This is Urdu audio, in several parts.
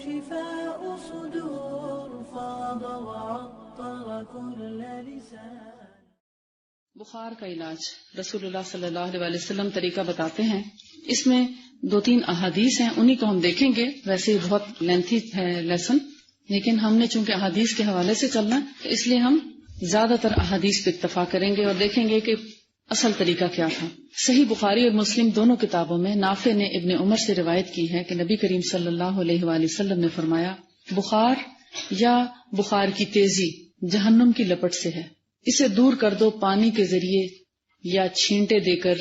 شفاء صدور فاض وعطر كل لسان. بخار کا علاج رسول اللہ صلی اللہ علیہ وسلم طریقہ بتاتے ہیں. اس میں 2-3 احادیث ہیں، انہی کو ہم دیکھیں گے. ویسے بہت لینتھی ہے لیسن، لیکن ہم نے چونکہ احادیث کے حوالے سے چلنا ہے تو اس لیے ہم زیادہ تر احادیث پہ اکتفا کریں گے اور دیکھیں گے کہ اصل طریقہ کیا تھا. صحیح بخاری اور مسلم دونوں کتابوں میں نافع نے ابن عمر سے روایت کی ہے کہ نبی کریم صلی اللہ علیہ وآلہ وسلم نے فرمایا، بخار یا بخار کی تیزی جہنم کی لپٹ سے ہے، اسے دور کر دو پانی کے ذریعے یا چھینٹے دے کر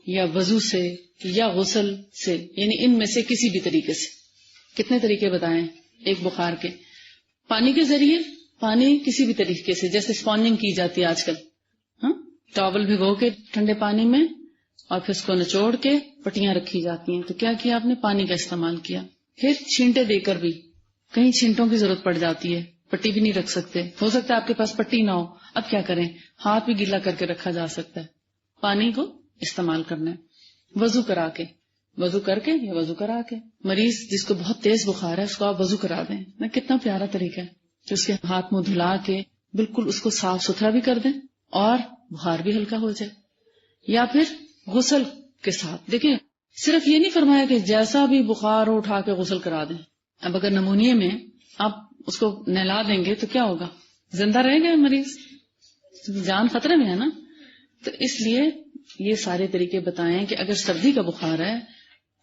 یا وضو سے یا غسل سے، یعنی ان میں سے کسی بھی طریقے سے. کتنے طریقے بتائیں ایک بخار کے؟ پانی کے ذریعے، پانی کسی بھی طریقے سے، جیسے اسپونجنگ کی جاتی ہے آج کل، ٹاول بھگو کے ٹھنڈے پانی میں اور پھر اس کو نچوڑ کے پٹیاں رکھی جاتی ہیں، تو کیا کیا آپ نے؟ پانی کا استعمال کیا. پھر چھینٹے دے کر بھی، کہیں چھینٹوں کی ضرورت پڑ جاتی ہے، پٹی بھی نہیں رکھ سکتے، ہو سکتا ہے آپ کے پاس پٹی نہ ہو، اب کیا کریں؟ ہاتھ بھی گیلا کر کے رکھا جا سکتا ہے، پانی کو استعمال کرنا ہے. وضو کرا کے، وضو کر کے یا وضو کرا کے. مریض جس کو بہت تیز بخار ہے اس کو آپ وضو کرا دیں، کتنا پیارا طریقہ ہے کہ اس کے ہاتھ منہ دھلا کے بالکل اس کو صاف ستھرا بھی کر دیں اور بخار بھی ہلکا ہو جائے. یا پھر غسل کے ساتھ، دیکھیں صرف یہ نہیں فرمایا کہ جیسا بھی بخار ہو اٹھا کے غسل کرا دیں. اب اگر نمونیے میں آپ اس کو نہلا دیں گے تو کیا ہوگا؟ زندہ رہے گا مریض، جان خطرے میں ہے نا. تو اس لیے یہ سارے طریقے بتائیں کہ اگر سردی کا بخار ہے،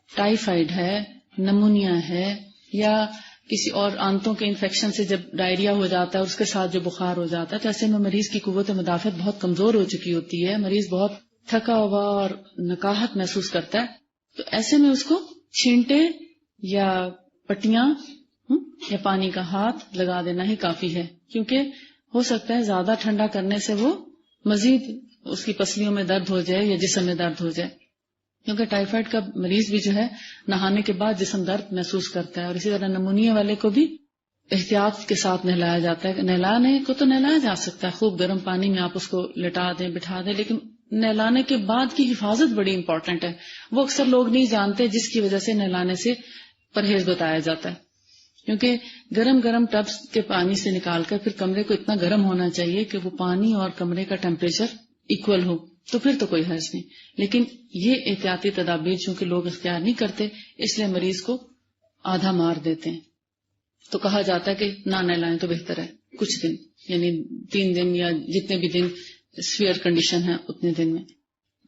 ٹائیفائڈ ہے، نمونیا ہے، یا کسی اور آنتوں کے انفیکشن سے جب ڈائریا ہو جاتا ہے اور اس کے ساتھ جو بخار ہو جاتا ہے، تو ایسے میں مریض کی قوت مدافعت بہت کمزور ہو چکی ہوتی ہے، مریض بہت تھکا ہوا اور نکاہت محسوس کرتا ہے. تو ایسے میں اس کو چھینٹے یا پٹیاں یا پانی کا ہاتھ لگا دینا ہی کافی ہے، کیونکہ ہو سکتا ہے زیادہ ٹھنڈا کرنے سے وہ مزید اس کی پسلیوں میں درد ہو جائے یا جسم میں درد ہو جائے، کیونکہ ٹائیفائڈ کا مریض بھی جو ہے نہانے کے بعد جسم درد محسوس کرتا ہے. اور اسی طرح نمونیا والے کو بھی احتیاط کے ساتھ نہلایا جاتا ہے. نہلانے کو تو نہلایا جا سکتا ہے، خوب گرم پانی میں آپ اس کو لٹا دیں، بٹھا دیں، لیکن نہلانے کے بعد کی حفاظت بڑی امپورٹنٹ ہے. وہ اکثر لوگ نہیں جانتے، جس کی وجہ سے نہلانے سے پرہیز بتایا جاتا ہے. کیونکہ گرم گرم ٹبس کے پانی سے نکال کر پھر کمرے کو اتنا گرم ہونا چاہیے کہ وہ پانی اور کمرے کا ٹیمپریچر ایکول ہو، تو پھر تو کوئی حرج نہیں. لیکن یہ احتیاطی تدابیر چونکہ لوگ اختیار نہیں کرتے، اس لیے مریض کو آدھا مار دیتے ہیں. تو کہا جاتا ہے کہ نہ نہلائیں تو بہتر ہے کچھ دن، یعنی 3 دن یا جتنے بھی دن سیویئر کنڈیشن ہے اتنے دن میں.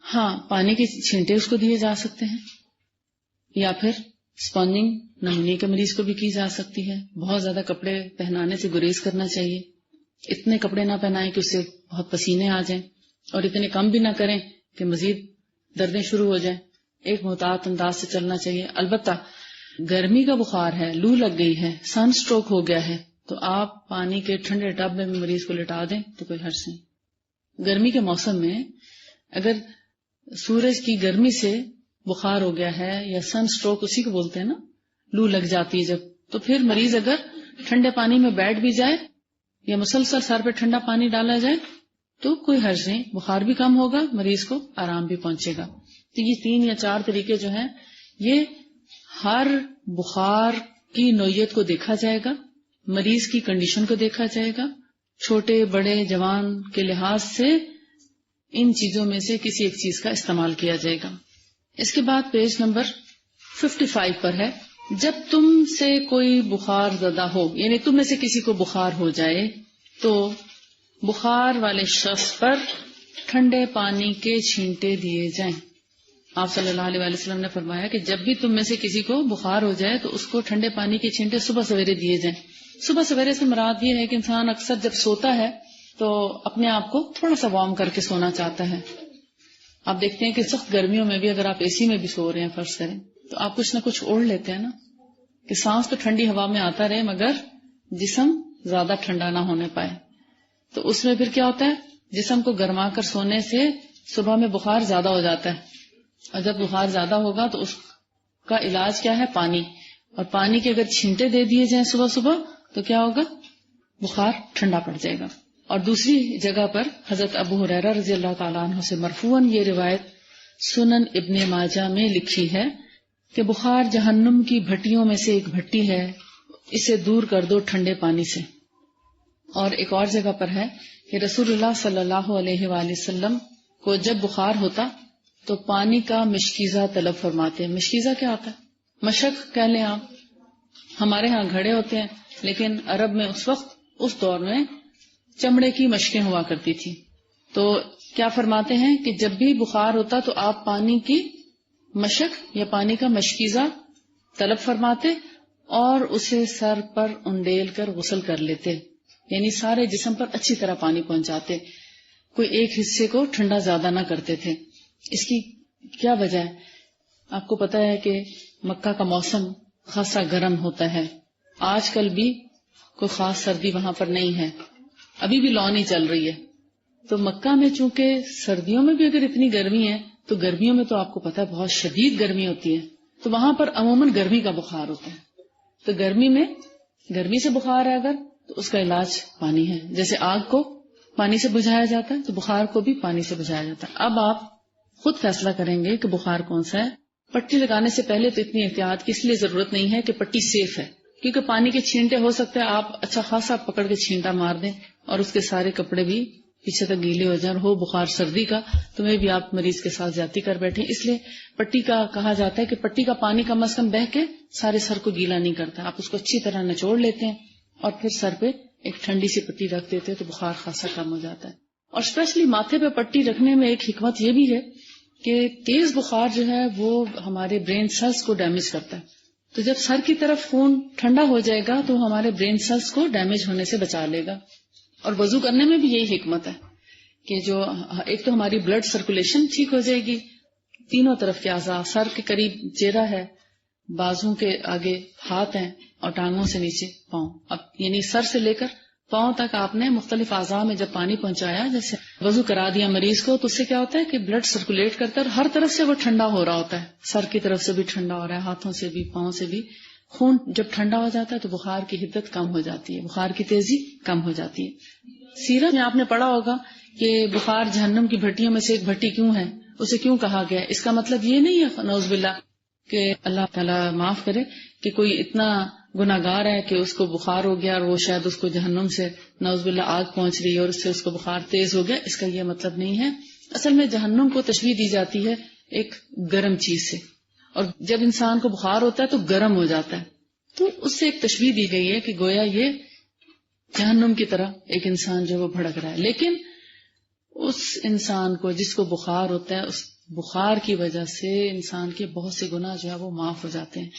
ہاں، پانی کے چھینٹے اس کو دیے جا سکتے ہیں، یا پھر اسپونجنگ نمونیے کے مریض کو بھی کی جا سکتی ہے. بہت زیادہ کپڑے پہنانے سے گریز کرنا چاہیے، اتنے کپڑے نہ پہنائیں کہ اس سے بہت پسینے آ جائیں، اور اتنے کم بھی نہ کریں کہ مزید دردیں شروع ہو جائیں. ایک محتاط انداز سے چلنا چاہیے. البتہ گرمی کا بخار ہے، لو لگ گئی ہے، سن سٹروک ہو گیا ہے، تو آپ پانی کے ٹھنڈے ٹب میں مریض کو لٹا دیں تو کوئی حرج نہیں. گرمی کے موسم میں اگر سورج کی گرمی سے بخار ہو گیا ہے یا سن سٹروک اسی کو بولتے ہیں نا، لو لگ جاتی ہے جب، تو پھر مریض اگر ٹھنڈے پانی میں بیٹھ بھی جائے یا مسلسل سر پہ ٹھنڈا پانی ڈالا جائے تو کوئی حرج نہیں، بخار بھی کم ہوگا، مریض کو آرام بھی پہنچے گا. تو یہ 3 یا 4 طریقے جو ہیں، یہ ہر بخار کی نوعیت کو دیکھا جائے گا، مریض کی کنڈیشن کو دیکھا جائے گا، چھوٹے بڑے جوان کے لحاظ سے ان چیزوں میں سے کسی ایک چیز کا استعمال کیا جائے گا. اس کے بعد پیج نمبر 55 پر ہے، جب تم سے کوئی بخار زدہ ہو، یعنی تم میں سے کسی کو بخار ہو جائے تو بخار والے شخص پر ٹھنڈے پانی کے چھینٹے دیے جائیں. آپ صلی اللہ علیہ وسلم نے فرمایا کہ جب بھی تم میں سے کسی کو بخار ہو جائے تو اس کو ٹھنڈے پانی کے چھینٹے صبح سویرے دیے جائیں. صبح سویرے سے مراد یہ ہے کہ انسان اکثر جب سوتا ہے تو اپنے آپ کو تھوڑا سا وارم کر کے سونا چاہتا ہے. آپ دیکھتے ہیں کہ سخت گرمیوں میں بھی اگر آپ اے سی میں بھی سو رہے ہیں فرض کریں تو آپ کچھ نہ کچھ اوڑھ لیتے ہیں نا، کہ سانس تو ٹھنڈی ہوا میں آتا رہے مگر جسم زیادہ ٹھنڈا نہ ہونے پائے. تو اس میں پھر کیا ہوتا ہے، جسم کو گرما کر سونے سے صبح میں بخار زیادہ ہو جاتا ہے، اور جب بخار زیادہ ہوگا تو اس کا علاج کیا ہے؟ پانی. اور پانی کے اگر چھینٹے دے دیے جائیں صبح صبح تو کیا ہوگا؟ بخار ٹھنڈا پڑ جائے گا. اور دوسری جگہ پر حضرت ابو ہریرہ رضی اللہ تعالیٰ عنہ سے مرفوعاً یہ روایت سنن ابن ماجہ میں لکھی ہے کہ بخار جہنم کی بھٹیوں میں سے ایک بھٹی ہے، اسے دور کر دو ٹھنڈے پانی سے. اور ایک اور جگہ پر ہے کہ رسول اللہ صلی اللہ علیہ وآلہ وسلم کو جب بخار ہوتا تو پانی کا مشکیزہ طلب فرماتے ہیں. مشکیزہ کیا ہوتا ہے؟ مشک کہہ لیں آپ. ہمارے ہاں گھڑے ہوتے ہیں، لیکن عرب میں اس وقت اس دور میں چمڑے کی مشکیں ہوا کرتی تھی. تو کیا فرماتے ہیں کہ جب بھی بخار ہوتا تو آپ پانی کی مشک یا پانی کا مشکیزہ طلب فرماتے اور اسے سر پر انڈیل کر غسل کر لیتے، یعنی سارے جسم پر اچھی طرح پانی پہنچاتے. کوئی ایک حصے کو ٹھنڈا زیادہ نہ کرتے تھے. اس کی کیا وجہ ہے؟ آپ کو پتا ہے کہ مکہ کا موسم خاصا گرم ہوتا ہے. آج کل بھی کوئی خاص سردی وہاں پر نہیں ہے، ابھی بھی لو نہیں چل رہی ہے. تو مکہ میں چونکہ سردیوں میں بھی اگر اتنی گرمی ہے تو گرمیوں میں تو آپ کو پتا ہے بہت شدید گرمی ہوتی ہے. تو وہاں پر عموماً گرمی کا بخار ہوتا ہے. تو گرمی سے بخار ہے اگر تو اس کا علاج پانی ہے. جیسے آگ کو پانی سے بجھایا جاتا ہے تو بخار کو بھی پانی سے بجھایا جاتا ہے. اب آپ خود فیصلہ کریں گے کہ بخار کون سا ہے. پٹی لگانے سے پہلے تو اتنی احتیاط کی اس لیے ضرورت نہیں ہے کہ پٹی سیف ہے، کیونکہ پانی کے چھینٹے ہو سکتے ہیں آپ اچھا خاصا پکڑ کے چھینٹا مار دیں اور اس کے سارے کپڑے بھی پیچھے تک گیلے ہو جائیں اور ہو بخار سردی کا تو میں بھی آپ مریض کے ساتھ زیادتی کر بیٹھے. اس لیے پٹی کا کہا جاتا ہے کہ پٹی کا پانی کم از کم بہ کے سارے سر کو گیلا نہیں کرتا. آپ اس کو اچھی طرح نچوڑ لیتے ہیں اور پھر سر پہ ایک ٹھنڈی سی پٹی رکھ دیتے ہیں تو بخار خاصا کم ہو جاتا ہے. اور اسپیشلی ماتھے پہ پٹی رکھنے میں ایک حکمت یہ بھی ہے کہ تیز بخار جو ہے وہ ہمارے برین سیلز کو ڈیمیج کرتا ہے. تو جب سر کی طرف خون ٹھنڈا ہو جائے گا تو ہمارے برین سیلز کو ڈیمیج ہونے سے بچا لے گا. اور وضو کرنے میں بھی یہی حکمت ہے کہ جو ایک تو ہماری بلڈ سرکولیشن ٹھیک ہو جائے گی، تینوں طرف کے اعضاء، سر کے قریب چہرہ ہے، بازوں کے آگے ہاتھ ہیں اور ٹانگوں سے نیچے پاؤں. اب یعنی سر سے لے کر پاؤں تک آپ نے مختلف اعضاء میں جب پانی پہنچایا، جیسے وضو کرا دیا مریض کو، تو اس سے کیا ہوتا ہے کہ بلڈ سرکولیٹ کرتا ہے اور ہر طرف سے وہ ٹھنڈا ہو رہا ہوتا ہے. سر کی طرف سے بھی ٹھنڈا ہو رہا ہے، ہاتھوں سے بھی، پاؤں سے بھی. خون جب ٹھنڈا ہو جاتا ہے تو بخار کی حدت کم ہو جاتی ہے، بخار کی تیزی کم ہو جاتی ہے. سیرت میں آپ نے پڑھا ہوگا کہ بخار جہنم کی بھٹیوں میں سے ایک بھٹی کیوں ہے، اسے کیوں کہا گیا. اس کا مطلب یہ نہیں ہے نعوذ باللہ کہ اللہ تعالیٰ معاف کرے کہ کوئی اتنا گناہگار ہے کہ اس کو بخار ہو گیا اور وہ شاید اس کو جہنم سے نعوذ باللہ آگ پہنچ رہی ہے اور اس سے اس کو بخار تیز ہو گیا. اس کا یہ مطلب نہیں ہے. اصل میں جہنم کو تشبیہ دی جاتی ہے ایک گرم چیز سے، اور جب انسان کو بخار ہوتا ہے تو گرم ہو جاتا ہے، تو اس سے ایک تشبیہ دی گئی ہے کہ گویا یہ جہنم کی طرح ایک انسان جو وہ بھڑک رہا ہے. لیکن اس انسان کو جس کو بخار ہوتا ہے، اس بخار کی وجہ سے انسان کے بہت سے گناہ جو ہے وہ معاف ہو جاتے ہیں.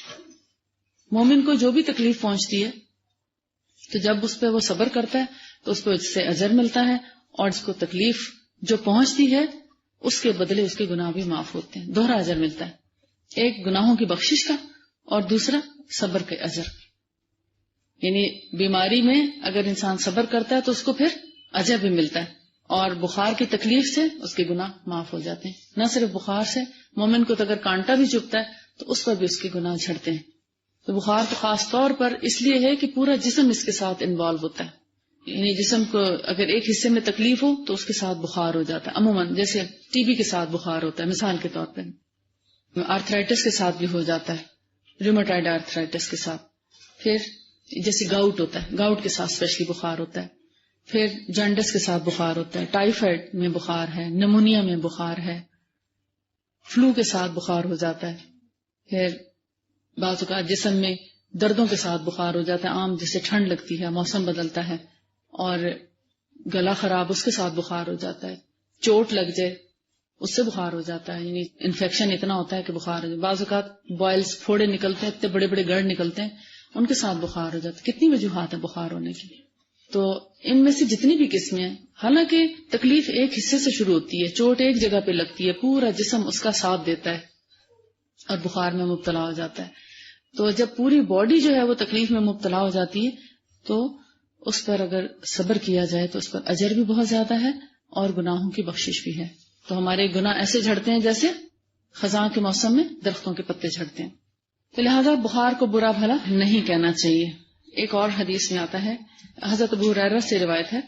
مومن کو جو بھی تکلیف پہنچتی ہے تو جب اس پہ وہ صبر کرتا ہے تو اس پہ اس سے اجر ملتا ہے، اور اس کو تکلیف جو پہنچتی ہے اس کے بدلے اس کے گناہ بھی معاف ہوتے ہیں. دوہرا اجر ملتا ہے، ایک گناہوں کی بخشش کا اور دوسرا صبر کے اجر. یعنی بیماری میں اگر انسان صبر کرتا ہے تو اس کو پھر اجر بھی ملتا ہے، اور بخار کی تکلیف سے اس کے گناہ معاف ہو جاتے ہیں. نہ صرف بخار سے، مومن کو تو اگر کانٹا بھی چبھتا ہے تو اس پر بھی اس کے گناہ جھڑتے ہیں. تو بخار تو خاص طور پر اس لیے ہے کہ پورا جسم اس کے ساتھ انوالو ہوتا ہے. یعنی جسم کو اگر ایک حصے میں تکلیف ہو تو اس کے ساتھ بخار ہو جاتا ہے. عموماً جیسے ٹی بی کے ساتھ بخار ہوتا ہے مثال کے طور پہ، آرتھرائٹس کے ساتھ بھی ہو جاتا ہے، ریومیٹائڈ آرتھرائٹس کے ساتھ. پھر جیسے گاؤٹ ہوتا ہے، گاؤٹ کے ساتھ اسپیشلی بخار ہوتا ہے. پھر جانڈس کے ساتھ بخار ہوتا ہے، ٹائیفائڈ میں بخار ہے، نمونیا میں بخار ہے، فلو کے ساتھ بخار ہو جاتا ہے. پھر بعض اوقات جسم میں دردوں کے ساتھ بخار ہو جاتا ہے، عام جیسے ٹھنڈ لگتی ہے، موسم بدلتا ہے اور گلا خراب، اس کے ساتھ بخار ہو جاتا ہے. چوٹ لگ جائے اس سے بخار ہو جاتا ہے، یعنی انفیکشن اتنا ہوتا ہے کہ بخار ہو جاتا ہے. بعض اوقات بوائلز، پھوڑے نکلتے ہیں، اتنے بڑے بڑے گڑھ نکلتے ہیں، ان کے ساتھ بخار ہو جاتا ہے. کتنی وجوہات ہیں بخار ہونے کی. تو ان میں سے جتنی بھی قسمیں ہیں، حالانکہ تکلیف ایک حصے سے شروع ہوتی ہے، چوٹ ایک جگہ پہ لگتی ہے، پورا جسم اس کا ساتھ دیتا ہے اور بخار میں مبتلا ہو جاتا ہے. تو جب پوری باڈی جو ہے وہ تکلیف میں مبتلا ہو جاتی ہے تو اس پر اگر صبر کیا جائے تو اس پر اجر بھی بہت زیادہ ہے اور گناہوں کی بخشش بھی ہے. تو ہمارے گناہ ایسے جھڑتے ہیں جیسے خزاں کے موسم میں درختوں کے پتے جھڑتے ہیں. تو لہذا بخار کو برا بھلا نہیں کہنا چاہیے. ایک اور حدیث میں آتا ہے، حضرت ابو ہریرہ سے روایت ہے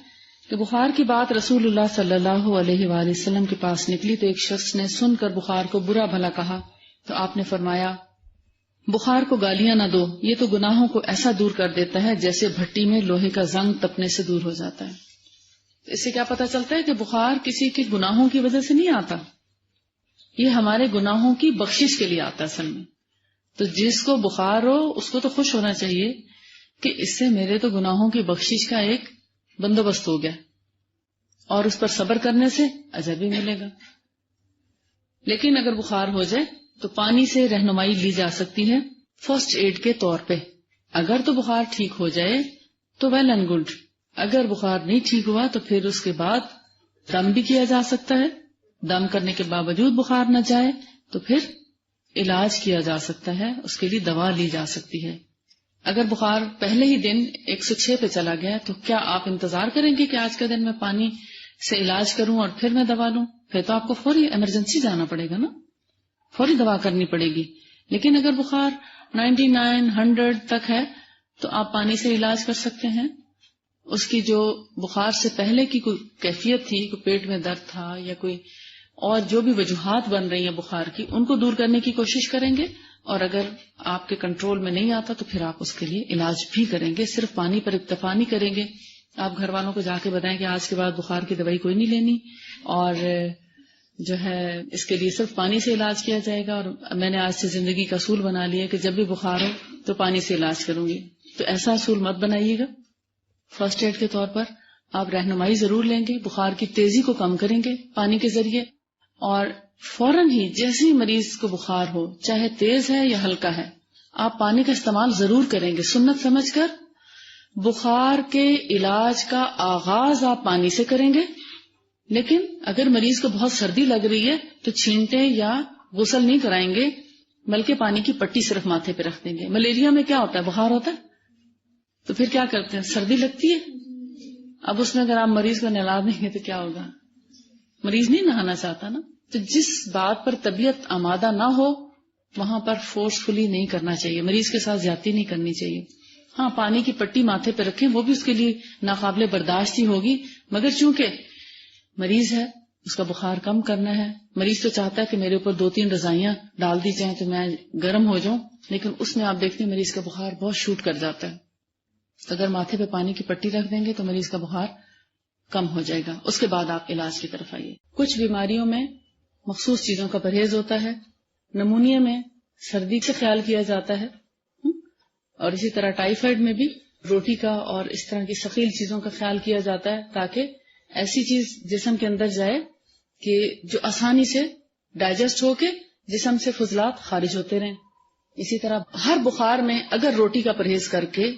کہ بخار کی بات رسول اللہ صلی اللہ علیہ وآلہ وسلم کے پاس نکلی تو ایک شخص نے سن کر بخار کو برا بھلا کہا تو آپ نے فرمایا، بخار کو گالیاں نہ دو، یہ تو گناہوں کو ایسا دور کر دیتا ہے جیسے بھٹی میں لوہے کا زنگ تپنے سے دور ہو جاتا ہے۔ اس سے کیا پتہ چلتا ہے کہ بخار کسی کے گناہوں کی وجہ سے نہیں آتا، یہ ہمارے گناہوں کی بخشش کے لیے آتا ہے اصل میں۔ تو جس کو بخار ہو اس کو تو خوش ہونا چاہیے کہ اس سے میرے تو گناہوں کی بخشش کا ایک بندوبست ہو گیا، اور اس پر صبر کرنے سے اجر بھی ملے گا۔ لیکن اگر بخار ہو جائے تو پانی سے رہنمائی لی جا سکتی ہے فرسٹ ایڈ کے طور پہ۔ اگر تو بخار ٹھیک ہو جائے تو ویل اینڈ گڈ، اگر بخار نہیں ٹھیک ہوا تو پھر اس کے بعد دم بھی کیا جا سکتا ہے، دم کرنے کے باوجود بخار نہ جائے تو پھر علاج کیا جا سکتا ہے، اس کے لیے دوا لی جا سکتی ہے۔ اگر بخار پہلے ہی دن 106 پہ چلا گیا تو کیا آپ انتظار کریں گے کہ آج کے دن میں پانی سے علاج کروں اور پھر میں دوا لوں؟ پھر تو آپ کو فوری ایمرجنسی جانا پڑے گا نا، فوری دوا کرنی پڑے گی۔ لیکن اگر بخار 99 100 تک ہے تو آپ پانی سے علاج کر سکتے ہیں۔ اس کی جو بخار سے پہلے کی کوئی کیفیت تھی، کوئی پیٹ میں درد تھا یا کوئی اور جو بھی وجوہات بن رہی ہیں بخار کی، ان کو دور کرنے کی کوشش کریں گے، اور اگر آپ کے کنٹرول میں نہیں آتا تو پھر آپ اس کے لیے علاج بھی کریں گے، صرف پانی پر اکتفا نہیں کریں گے۔ آپ گھر والوں کو جا کے بتائیں کہ آج کے بعد بخار کی دوائی کوئی نہیں لینی، اور جو ہے اس کے لیے صرف پانی سے علاج کیا جائے گا، اور میں نے آج سے زندگی کا اصول بنا لیا کہ جب بھی بخار ہو تو پانی سے علاج کروں گی۔ تو ایسا اصول مت بنائیے گا۔ فرسٹ ایڈ کے طور پر آپ رہنمائی ضرور لیں گے، بخار کی تیزی کو کم کریں گے پانی کے ذریعے، اور فوراً ہی جیسے ہی مریض کو بخار ہو، چاہے تیز ہے یا ہلکا ہے، آپ پانی کا استعمال ضرور کریں گے سنت سمجھ کر۔ بخار کے علاج کا آغاز آپ پانی سے کریں گے، لیکن اگر مریض کو بہت سردی لگ رہی ہے تو چھینٹے یا غسل نہیں کرائیں گے، بلکہ پانی کی پٹی صرف ماتھے پہ رکھ دیں گے۔ ملیریا میں کیا ہوتا ہے؟ بخار ہوتا ہے تو پھر کیا کرتے ہیں؟ سردی لگتی ہے، اب اس میں اگر آپ مریض کو نہلا دیں گے تو کیا ہوگا؟ مریض نہیں نہانا چاہتا نا۔ تو جس بات پر طبیعت آمادہ نہ ہو وہاں پر فورسفلی نہیں کرنا چاہیے، مریض کے ساتھ زیادتی نہیں کرنی چاہیے۔ ہاں، پانی کی پٹی ماتھے پہ رکھیں، وہ بھی اس کے لیے ناقابل برداشت ہی ہوگی، مگر چونکہ مریض ہے، اس کا بخار کم کرنا ہے، مریض تو چاہتا ہے کہ میرے اوپر 2-3 رضائیاں ڈال دی جائیں تو میں گرم ہو جاؤں، لیکن اس میں آپ دیکھتے ہیں مریض کا بخار بہت شوٹ کر جاتا ہے۔ اگر ماتھے پہ پانی کی پٹی رکھ دیں گے تو مریض کا بخار کم ہو جائے گا، اس کے بعد آپ علاج کی طرف آئیے۔ کچھ بیماریوں میں مخصوص چیزوں کا پرہیز ہوتا ہے، نمونیا میں سردی کا خیال کیا جاتا ہے، اور اسی طرح ٹائیفائڈ میں بھی روٹی کا اور اس طرح کی ثقیل چیزوں کا خیال کیا جاتا ہے تاکہ ایسی چیز جسم کے اندر جائے کہ جو آسانی سے ڈائجسٹ ہو کے جسم سے فضلات خارج ہوتے رہیں۔ اسی طرح ہر بخار میں اگر روٹی کا پرہیز کر کے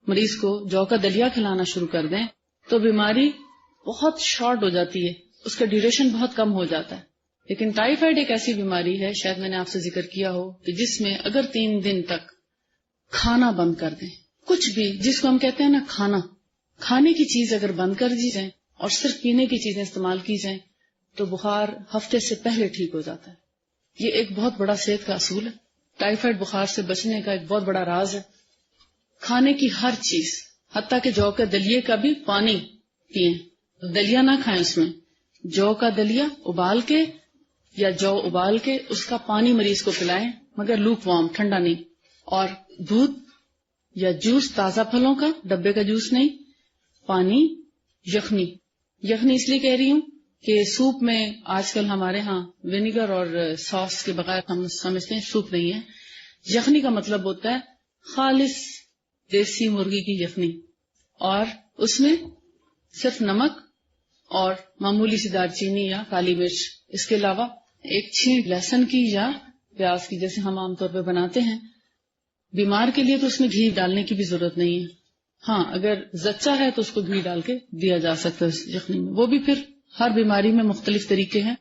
مریض کو جو کا دلیا کھلانا شروع کر دیں تو بیماری بہت شارٹ ہو جاتی ہے، اس کا ڈیوریشن بہت کم ہو جاتا ہے۔ لیکن ٹائیفائڈ ایک ایسی بیماری ہے، شاید میں نے آپ سے ذکر کیا ہو، کہ جس میں اگر 3 دن تک کھانا بند کر دیں، کچھ بھی جس کو ہم کہتے ہیں نا کھانے کی چیز اگر بند کر دی جائیں اور صرف پینے کی چیزیں استعمال کی جائیں تو بخار ہفتے سے پہلے ٹھیک ہو جاتا ہے۔ یہ ایک بہت بڑا صحت کا اصول ہے، ٹائیفائڈ بخار سے بچنے کا ایک بہت بڑا راز ہے۔ کھانے کی ہر چیز، حتیٰ کہ جو کا دلیے کا بھی پانی پئیں، دلیا نہ کھائیں، اس میں جو کا دلیا ابال کے یا جو ابال کے اس کا پانی مریض کو پلائیں، مگر لوک وارم، ٹھنڈا نہیں۔ اور دودھ یا جوس تازہ پھلوں کا، ڈبے کا جوس نہیں، پانی، یخنی اس لیے کہہ رہی ہوں کہ سوپ میں آج کل ہمارے ہاں ونیگر اور ساس کے بغیر ہم سمجھتے ہیں سوپ نہیں ہے۔ یخنی کا مطلب ہوتا ہے خالص دیسی مرغی کی یخنی، اور اس میں صرف نمک اور معمولی سی دار چینی یا کالی مرچ، اس کے علاوہ ایک چھینٹ لہسن کی یا پیاز کی، جیسے ہم عام طور پہ بناتے ہیں۔ بیمار کے لیے تو اس میں گھی ڈالنے کی بھی ضرورت نہیں ہے، ہاں اگر زچہ ہے تو اس کو گھی ڈال کے دیا جا سکتا ہے اس یخنی میں۔ وہ بھی پھر ہر بیماری میں مختلف طریقے ہیں،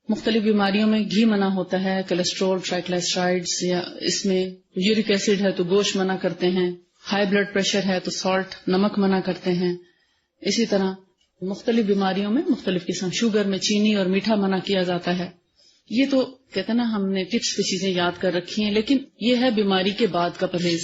مختلف بیماریوں میں گھی منع ہوتا ہے، کولیسٹرول، ٹرائیگلائسرائڈز، یا اس میں یورک ایسڈ ہے تو گوشت منع کرتے ہیں، ہائی بلڈ پریشر ہے تو سالٹ، نمک منع کرتے ہیں۔ اسی طرح مختلف بیماریوں میں مختلف قسم، شوگر میں چینی اور میٹھا منع کیا جاتا ہے۔ یہ تو کہتے ہیں نا ہم نے ٹپس پہ چیزیں یاد کر رکھی ہیں، لیکن یہ ہے بیماری کے بعد کا پرہیز۔